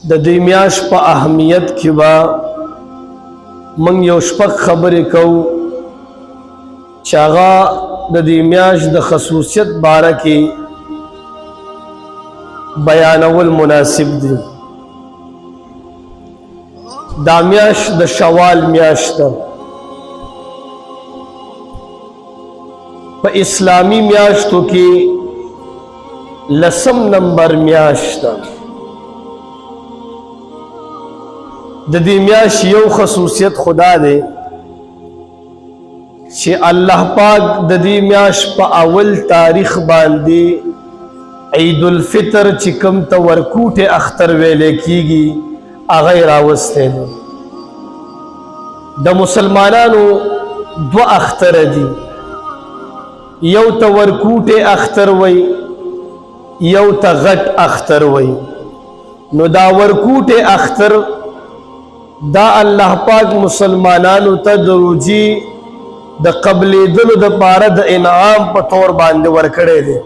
د دې میاشت په اهمیت کې به موږ یو شپږ خبرې کوو چې هغه د دې میاشت د خصوصیت باره کې بیانول مناسب دي. دا میاشت د شوال میاشت ده. په اسلامی میاشتو کې لسم نمبر میاشت ده. د دې میاشت یو خصوصیت خدا دی چې الله پاک د دې میاشت په اول تاریخ باندې عید الفطر چې کوم ته ورکوټه اختر ویلې کیږي هغه راوسته دي. د مسلمانانو دو اختر دي، یو ته ورکوټه اختر وای، یو ته غټ اختر وای. نو دا ورکوټه اختر دا الله پاک مسلمانانو ته د روزي د قبلېدلو د پاره د انعام په تور باندې ورکړی دی.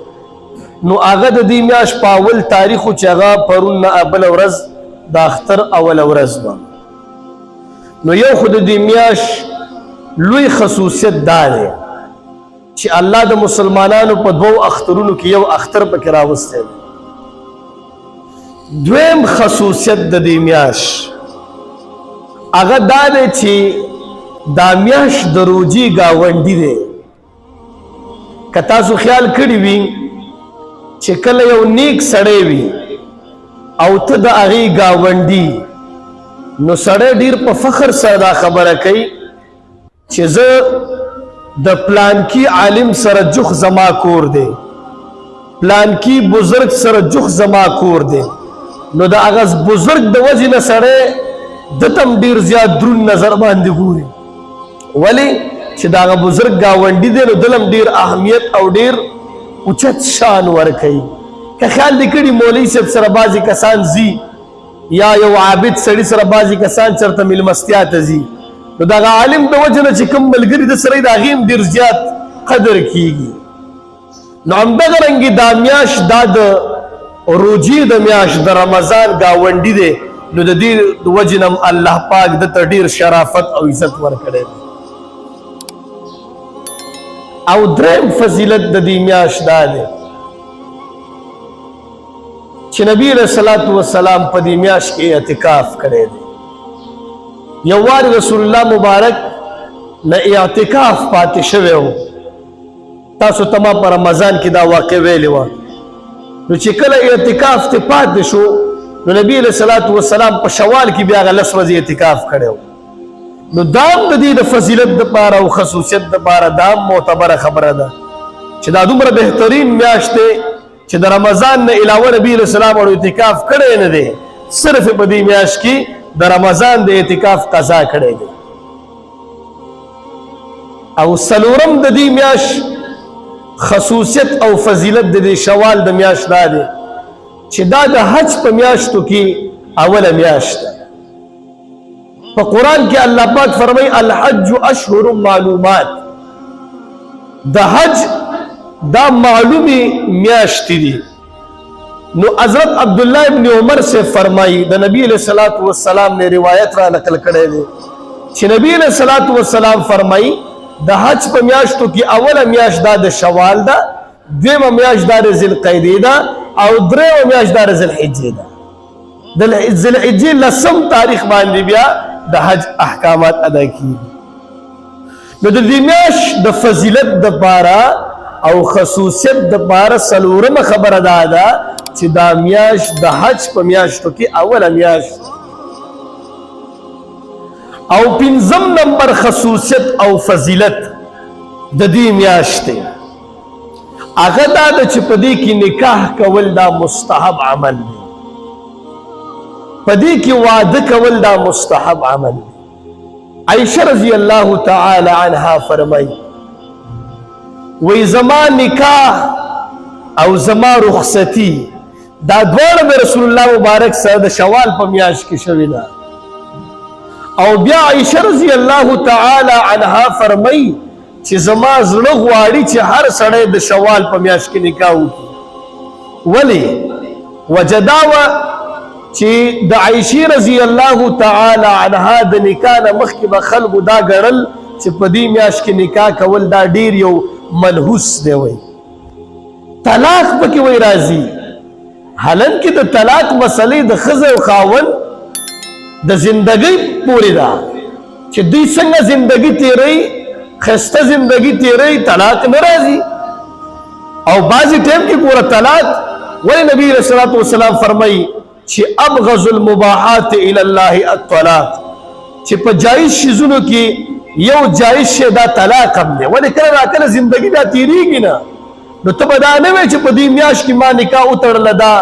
نو هغه د دې میاشت په اول تاریخ چې هغه پرون نه بله ورځ د اختر اوله ورځ وه. نو یو خو د دې میاشت لوی خصوصیت دا دی چې الله د مسلمانانو په دوو اخترونو کې یو اختر پکې راوستی دی. دویم خصوصیت د دې میاشت هغه دا دی چې دا میاشت د روزي ګاونډي دی. که تاسو خیال کړی وي چې کله یو نیک سړی وي او ته د هغې ګاونډي، نو سړی ډیر په فخر سره دا خبره کوي چې زه د پلانکی عالم سره جوخ زما کور دی، پلانکی بزرگ سره جوخ زما کور دی. نو د هغه بزرگ د وجې نه سړی دتم ډیر زیات درون نظر باندې ګوري. ولی چې دا هغه بزرگ ګاونډي دی نو دلم ډیر اهمیت او ډیر اوچت شان ورکوي. که خیال دې کړي مولوي صاحب سره بعضې کسان ځي یا یو عابد سړي سره بعضې کسان چېرته میلمستیا ته ځي، نو د هغه عالم د وجې نه چې کوم ملګري د سره یې د هغې هم ډېر زیات قدر کېږي. نو همدغه رنګې دا میاشت دا د روجې د میاشت د رمضان ګاونډي دی. نو د دې د وجې نه الله پاک دته ډېر شرافت او عزت ورکړی دی. او دریم فضیلت د دې میاشت دا دی چې نبی علیہ الصلوۃ والسلام په دې میاشت کې اعتکاف کړی دی. یو وار رسول الله مبارک نه اعتکاف پاتې شوی و. تاسو ته ما په رمضان کې دا واقع ویلې وه. نو چې کله اعتکاف ته پاتې شو نو نبی علیہ الصلوۃ والسلام په شوال کې بیا هغه 10 ورځې اعتکاف کړی و. نو دام د دې د فضیلت دپاره او خصوصیت دپاره دام معتبره خبره ده چې دا دومره بهترین میاشت دی چې د رمضان نه علاوه نبی علیہ السلام او اعتکاف کړی نه دی، صرف په دې میاشت کې د رمضان د اعتکاف قضا کړی دی. او څلورم د دې میاشت خصوصیت او فضیلت د دې شوال د میاشت دا دی چې دا د حج په میاشتو کې اوله میاشت ده. په قرآن کې الله پاک فرمایي الحج اشهر معلومات. د حج دا معلومی میاشتې دي. نو حضرت عبداللہ ابن عمر سے فرمائی د نبی علیہ الصلوۃ والسلام نے روایت را نقل کړی دی چې نبی علیہ الصلوۃ والسلام فرمائی د حج په میاشتو کې اوله میاشت دا د شوال ده، دویمه میاشت دا د ذوالقعدې ده، او دریمه میاشت دا د ذوالحجې ده. د ذوالحجې 10 تاریخ باندې بیا د حج احکامات ادا کیږي. نو د دې میاشت د فضیلت دپاره او خصوصیت دپاره څلورمه خبره دا ده چې دا میاشت د حج په میاشتو کې اوله میاشت. او پنځم نمبر خصوصیت او فضیلت د دې میاشتې هغه دا ده چې په دې کې نکاح کول دا مستحب عمل دی. په دې کې واده کول دا مستحب عمل دی. عائشہ رضی اللہ تعالی عنها فرمائی وی زما نکاح او زما رخصتی دا دواړه د رسول الله مبارک سره د شوال په میاشت کې شوې ده. او بیا عائشہ رضی اللہ تعالی عنها فرمائی چې زما زړه غواړي چې هر سړی د شوال په میاشت کې نکاح وکړي. ولی وجداوه چې د عائشې رضی الله تعالی عنها د نکاح نه مخکې به خلکو دا ګڼل چې په دې میاشت کې نکاح کول دا ډیر یو منحوس دی وای طلاق پکې وای راځي حالانکه د طلاق مسلې د ښځې او خاوند د زندګۍ پورې ده چې دوی څنګه زندګي تیروي ښایسته زندګي تیروي طلاق نه راځي او بعضې ټایم کې ګوره طلاق ولې نبي علیه الصلاة والسلام فرمایي چې ابغض المباحات الى الله الطلاق چې په جایز شیزونو کې یو جایز شی دا طلاق هم دی ولې کله راکله زندګي دا تیریږي نه نو ته به دا نه وایې چې په دې میاشت کې ما نکاح وتړله دا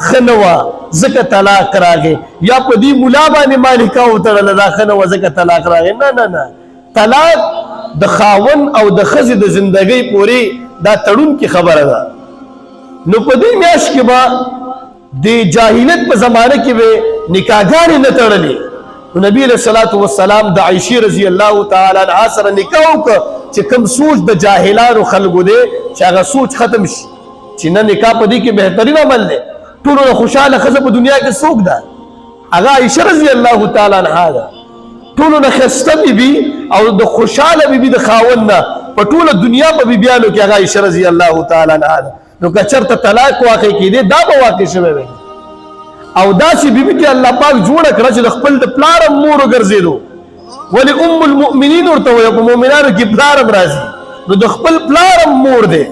ښه نه وه ځکه طلاق راغی یا په دې ملا باندې ما نکاح وتړله دا ښه نه وه ځکه طلاق راغی نه نه نه طلاق د خاوند او د ښځې د زندګۍ پورې دا تړونکې خبره ده نو په دې میاشت کې به د جاهلیت په زمانه کې به نکاحګانې نه تړلې نو نبی علیه الصلاة والسلام د عائشې رضی الله تعالی عنها سره نکاح وکړه چې کوم سوچ د جاهلانو خلکو دی چې هغه سوچ ختم شي چې نه نکاح په دې کې بهترین عمل دی ټولو نه خوشحاله ښځه په دنیا کې څوک ده هغه عائشه رضی الله تعالی عنها ده ټولو نه ښایسته بیبي او د خوشحاله بیبي د خاوند نه په ټوله دنیا په بیبیانو کې هغه عائشه رضی الله تعالی عنها ده نو که چېرته طلاق واقع کېدی دا به واقع شوی وی او داسې بیبي کې الله پاک جوړه کړه چې د خپل د پلار هم مور وګرځېدو ولې ام المؤمنین ورته وایي په مؤمنانو کې پلار هم راځي نو د خپل پلار هم مور دی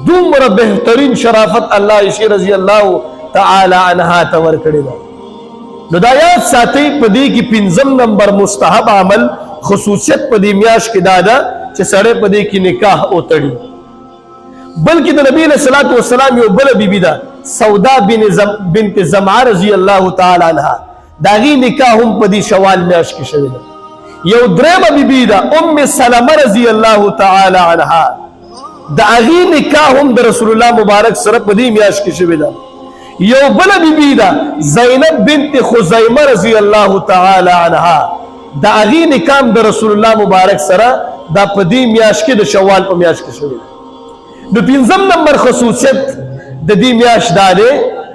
دومره بهترین شرافت الله عائشې رضی الله تعالی عنها ته ورکړې ده نو دا یاد ساتئ په دې کې 5 نمبر مستحب عمل خصوصیت په دې میاشت کې دا ده چې سړی په دې کې نکاح وتړي بلکې د نبی علیه الصلاة والسلام یو بله بیبي ده سودا بنت زمعه رضی الله تعالی عنها د هغې نکاح هم په دې شوال میاشت کې شوې ده یو درېمه بیبي ده ام سلمه رضی الله تعالی عنها د هغې نکاح هم د رسول الله مبارک سره په دې میاشت کې شوې ده یو بله بیبي ده زینب بنت خزیمه رضی الله تعالی عنها د هغې نکاح د رسول الله مبارک سره دا په دې میاشت کې د شوال په میاشت کې شوې ده نو 5 نمبر خصوصیت د دې میاشت دا دی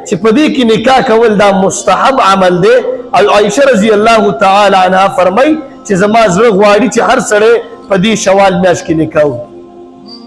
چې په دې کې نکاح کول دا مستحب عمل دی او عائشه رضی الله تعالی عنها فرمای چې زما زړه غواړي چې هر سړی په دې شوال میاشت کې نکاح وکړي